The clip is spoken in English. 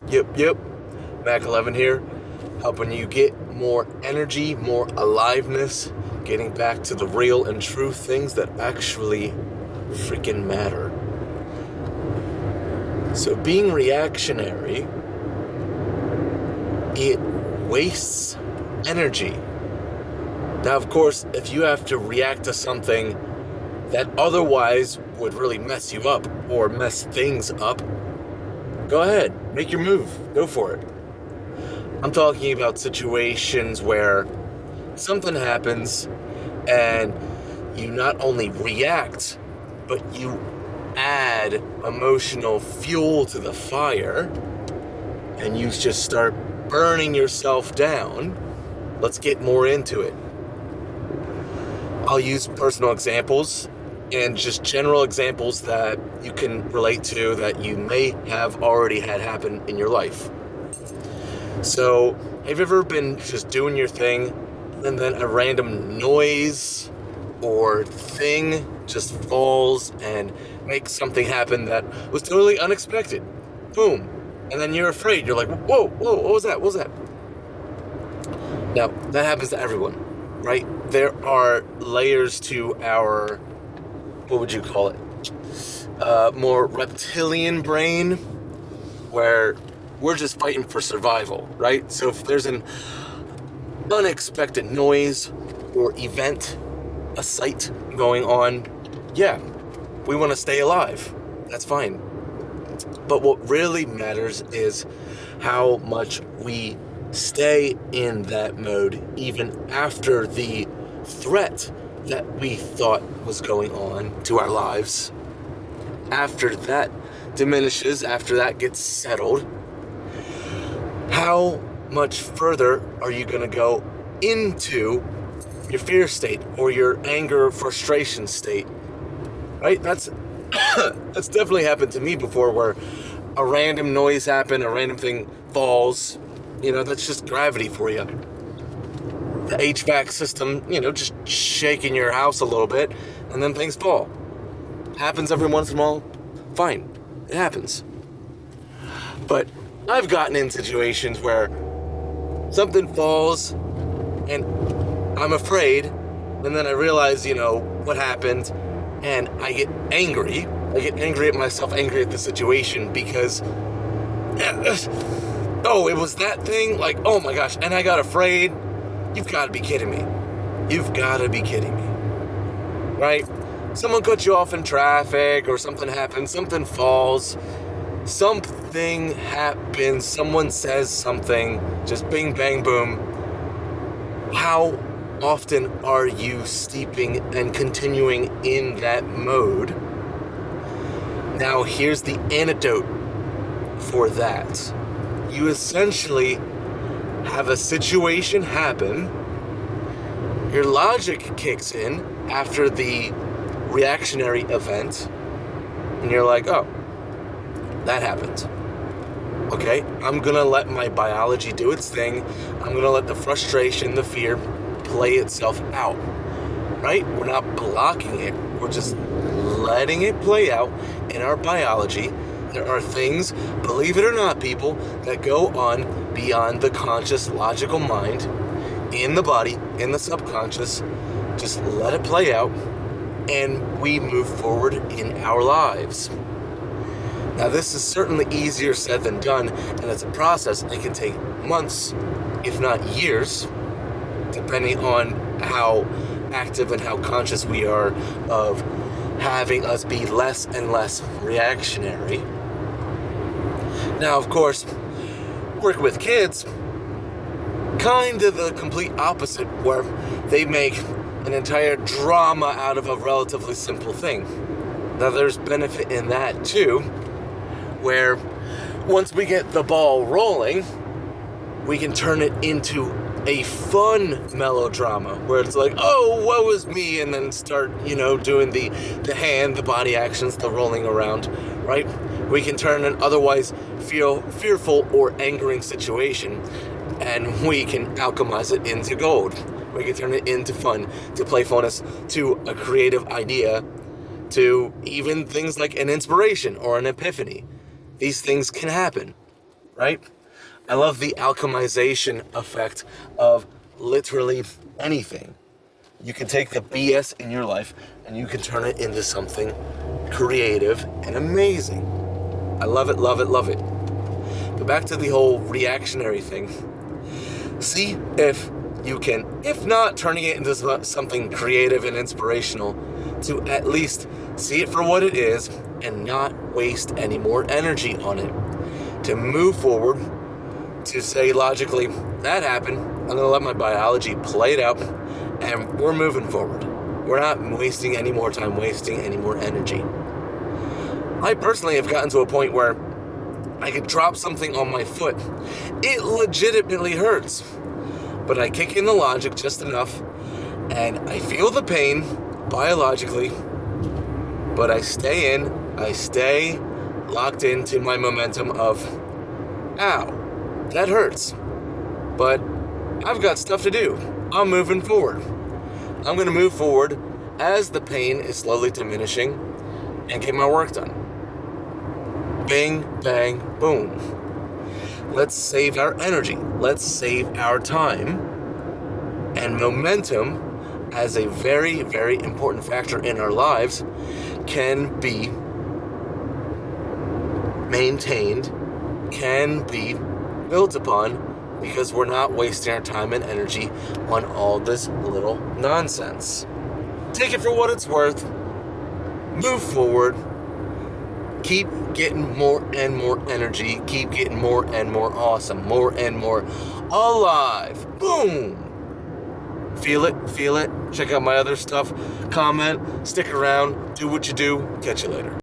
Yep. Mac 11 here, helping you get more energy, more aliveness, getting back to the real and true things that actually freaking matter. So being reactionary, it wastes energy. Now, of course, if you have to react to something that otherwise would really mess you up or mess things up, go ahead, make your move, go for it. I'm talking about situations where something happens and you not only react, but you add emotional fuel to the fire and you just start burning yourself down. Let's get more into it. I'll use personal examples and just general examples that you can relate to that you may have already had happen in your life. So, have you ever been just doing your thing and then a random noise or thing just falls and makes something happen that was totally unexpected? Boom. And then you're afraid. You're like, whoa, what was that? Now, that happens to everyone, right? There are layers to our, what would you call it? More reptilian brain, where we're just fighting for survival, right? So if there's an unexpected noise or event, a sight going on, yeah, we want to stay alive. That's fine. But what really matters is how much we stay in that mode even after the threat that we thought was going on to our lives. After that diminishes, after that gets settled, how much further are you going to go into your fear state or your anger or frustration state? Right? That's definitely happened to me before, where a random noise happened, a random thing falls. That's just gravity for you. The HVAC system, just shaking your house a little bit, and then things fall. Happens every once in a while. Fine. It happens. But I've gotten in situations where something falls, and I'm afraid, and then I realize, what happened, and I get angry. I get angry at myself, angry at the situation, because oh, it was that thing? Like, oh my gosh, and I got afraid? You've got to be kidding me. You've got to be kidding me. Right? Someone cuts you off in traffic, or something happens, something falls, something happens, someone says something, just bing, bang, boom. How often are you steeping and continuing in that mode? Now, here's the antidote for that. You essentially have a situation happen, your logic kicks in after the reactionary event, and you're like, oh, that happened. Okay, I'm gonna let my biology do its thing. I'm gonna let the frustration, the fear play itself out, right? We're not blocking it. We're just letting it play out in our biology. There are things, believe it or not, people, that go on beyond the conscious, logical mind, in the body, in the subconscious. Just let it play out, and we move forward in our lives. Now, this is certainly easier said than done, and it's a process that can take months, if not years, depending on how active and how conscious we are of having us be less and less reactionary. Now, of course, working with kids, kind of the complete opposite, where they make an entire drama out of a relatively simple thing. Now, there's benefit in that too, where once we get the ball rolling, we can turn it into a fun melodrama where it's like, oh, woe is me, and then start, doing the hand, the body actions, the rolling around, right? We can turn an otherwise fearful or angering situation, and we can alchemize it into gold. We can turn it into fun, to playfulness, to a creative idea, to even things like an inspiration or an epiphany. These things can happen. right? I love the alchemization effect of literally anything. You can take the BS in your life and you can turn it into something creative and amazing. I love it, love it, love it. But back to the whole reactionary thing. See if you can, if not turning it into something creative and inspirational, to at least see it for what it is and not waste any more energy on it. To move forward, to say logically, that happened, I'm going to let my biology play it out, and we're moving forward. We're not wasting any more time, wasting any more energy. I personally have gotten to a point where I could drop something on my foot. It legitimately hurts. But I kick in the logic just enough, and I feel the pain biologically, but I stay locked into my momentum of, ow, that hurts. But I've got stuff to do. I'm moving forward. I'm going to move forward as the pain is slowly diminishing and get my work done. Bing, bang, boom. Let's save our energy. Let's save our time. And momentum, as a very, very important factor in our lives, can be maintained, can be built upon, because we're not wasting our time and energy on all this little nonsense. Take it for what it's worth. Move forward. Keep getting more and more energy. Keep getting more and more awesome. More and more alive. Boom! Feel it, feel it. Check out my other stuff. Comment, stick around, do what you do. Catch you later.